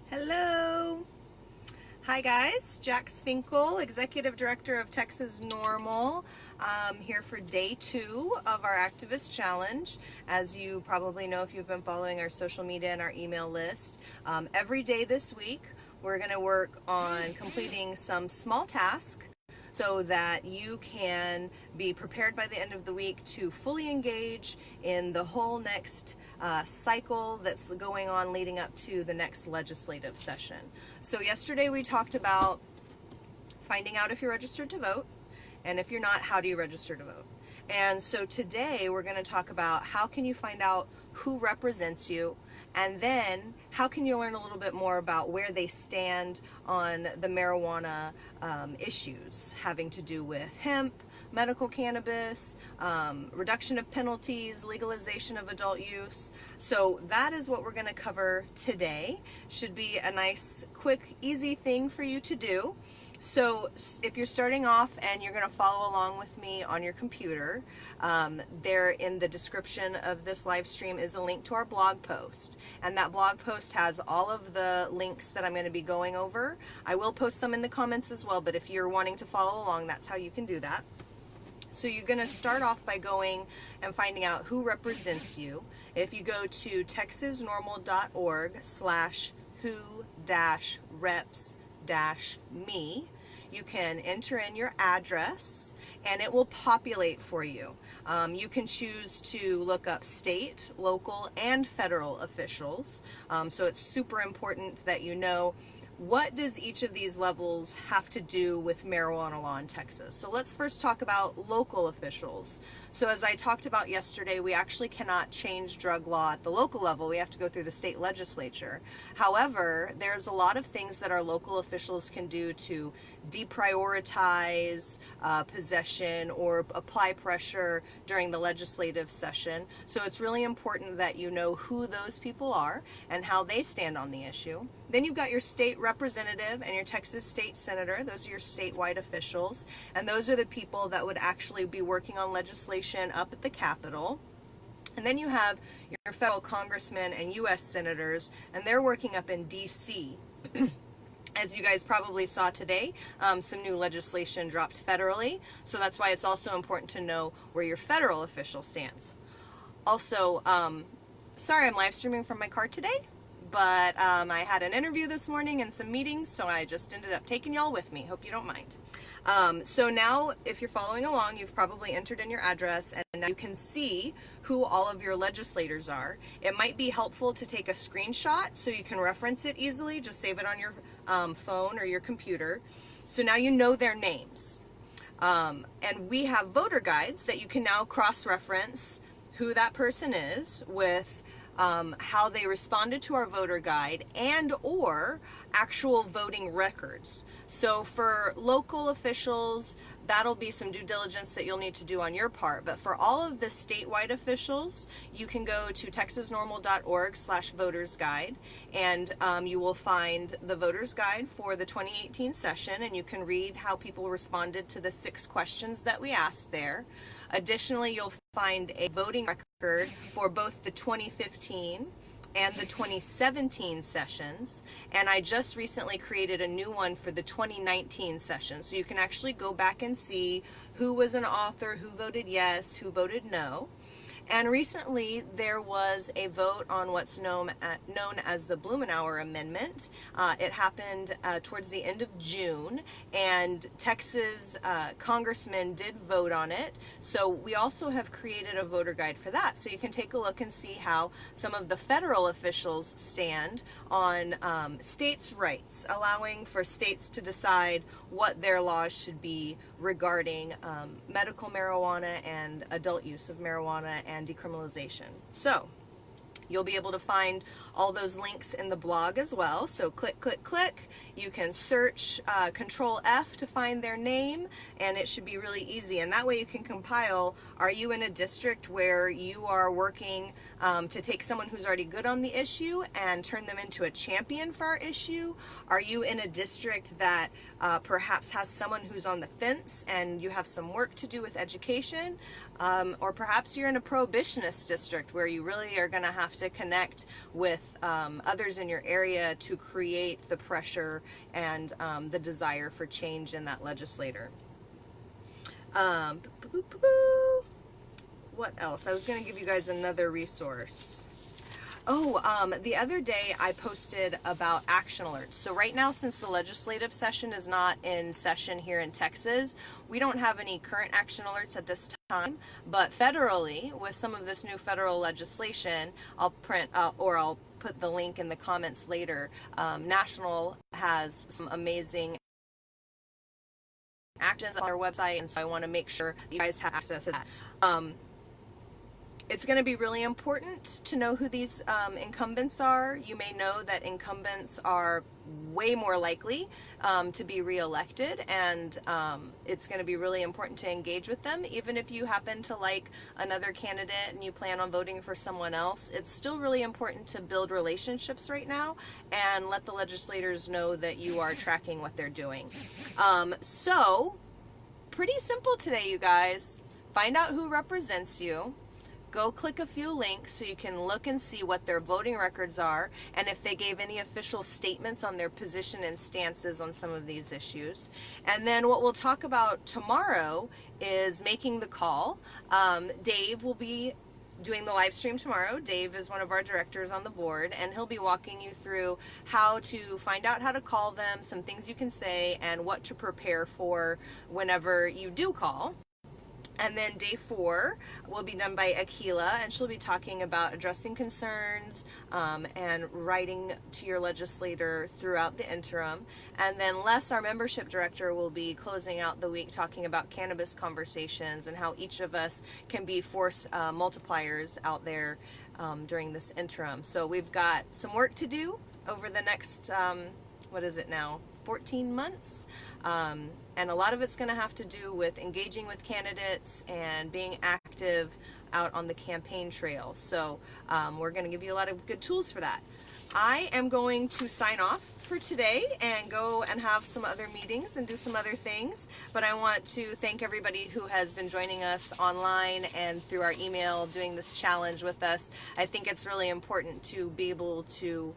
Hello. Hi guys, Jax Finkel, Executive Director of Texas NORML, here for day 2 of our activist challenge. As you probably know if you've been following our social media and our email list, every day this week we're going to work on completing some small task so that you can be prepared by the end of the week to fully engage in the whole next cycle that's going on leading up to the next legislative session. So yesterday we talked about finding out if you're registered to vote, and if you're not, how do you register to vote? And so today we're going to talk about how can you find out who represents you, and then how can you learn a little bit more about where they stand on the marijuana issues having to do with hemp, medical cannabis, reduction of penalties, legalization of adult use. So that is what we're going to cover today. Should be a nice, quick, easy thing for you to do. So if you're starting off and you're going to follow along with me on your computer, there in the description of this live stream is a link to our blog post. And that blog post has all of the links that I'm going to be going over. I will post some in the comments as well, but if you're wanting to follow along, that's how you can do that. So you're going to start off by going and finding out who represents you. If you go to texasnormal.org/who-reps-me, you can enter in your address and it will populate for you. You can choose to look up state, local, and federal officials. So it's super important that you know what does each of these levels have to do with marijuana law in Texas. So let's first talk about local officials. So as I talked about yesterday, we actually cannot change drug law at the local level. We have to go through the state legislature. However, there's a lot of things that our local officials can do to deprioritize possession or apply pressure during the legislative session. So it's really important that you know who those people are and how they stand on the issue. Then you've got your state representative and your Texas state senator. Those are your statewide officials, and those are the people that would actually be working on legislation up at the Capitol. And then you have your federal congressmen and U.S. senators, and they're working up in D.C. As you guys probably saw today, some new legislation dropped federally, so that's why it's also important to know where your federal official stands. Also, sorry I'm live streaming from my car today, but I had an interview this morning and some meetings, so I just ended up taking y'all with me. Hope you don't mind. So now, if you're following along, you've probably entered in your address, and now you can see who all of your legislators are. It might be helpful to take a screenshot so you can reference it easily. Just save it on your phone or your computer. So now you know their names. And we have voter guides that you can now cross-reference who that person is with how they responded to our voter guide and or actual voting records. So for local officials, that'll be some due diligence that you'll need to do on your part. But for all of the statewide officials, you can go to texasnormal.org/votersguide, and you will find the voters guide for the 2018 session, and you can read how people responded to the 6 questions that we asked there. Additionally, you'll find a voting record for both the 2015 and the 2017 sessions, and I just recently created a new one for the 2019 session, so you can actually go back and see who was an author, who voted yes, who voted no. And recently there was a vote on what's known as the Blumenauer Amendment. It happened towards the end of June, and Texas congressmen did vote on it. So we also have created a voter guide for that. So you can take a look and see how some of the federal officials stand on states' rights, allowing for states to decide what their laws should be regarding medical marijuana and adult use of marijuana and decriminalization. So you'll be able to find all those links in the blog as well. So click, click, click. You can search Control F to find their name, and it should be really easy. And that way you can compile, are you in a district where you are working to take someone who's already good on the issue and turn them into a champion for our issue? Are you in a district that perhaps has someone who's on the fence and you have some work to do with education? Or perhaps you're in a prohibitionist district where you really are going to have to connect with others in your area to create the pressure and the desire for change in that legislator. What else? I was going to give you guys another resource. Oh, the other day I posted about action alerts. So right now, since the legislative session is not in session here in Texas, we don't have any current action alerts at this time. But federally, with some of this new federal legislation, I'll put the link in the comments later. National has some amazing actions on our website, and so I want to make sure you guys have access to that. It's going to be really important to know who these incumbents are. You may know that incumbents are way more likely to be reelected, and it's going to be really important to engage with them. Even if you happen to like another candidate and you plan on voting for someone else, it's still really important to build relationships right now and let the legislators know that you are tracking what they're doing. So, pretty simple today, you guys. Find out who represents you. Go click a few links so you can look and see what their voting records are and if they gave any official statements on their position and stances on some of these issues. And then what we'll talk about tomorrow is making the call. Dave will be doing the live stream tomorrow. Dave is one of our directors on the board, and he'll be walking you through how to find out how to call them, some things you can say, and what to prepare for whenever you do call. And then day 4 will be done by Akila, and she'll be talking about addressing concerns and writing to your legislator throughout the interim. And then Les, our membership director, will be closing out the week talking about cannabis conversations and how each of us can be force multipliers out there during this interim. So we've got some work to do over the next, 14 months. And a lot of it's going to have to do with engaging with candidates and being active out on the campaign trail. So we're going to give you a lot of good tools for that. I am going to sign off for today and go and have some other meetings and do some other things. But I want to thank everybody who has been joining us online and through our email doing this challenge with us. I think it's really important to be able to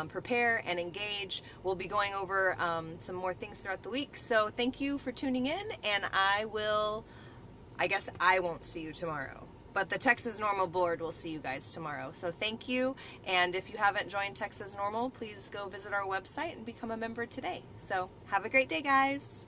prepare and engage. We'll be going over some more things throughout the week. So thank you for tuning in, and I guess I won't see you tomorrow, but the Texas Normal Board will see you guys tomorrow. So thank you, and if you haven't joined Texas Normal, please go visit our website and become a member today. So have a great day, guys.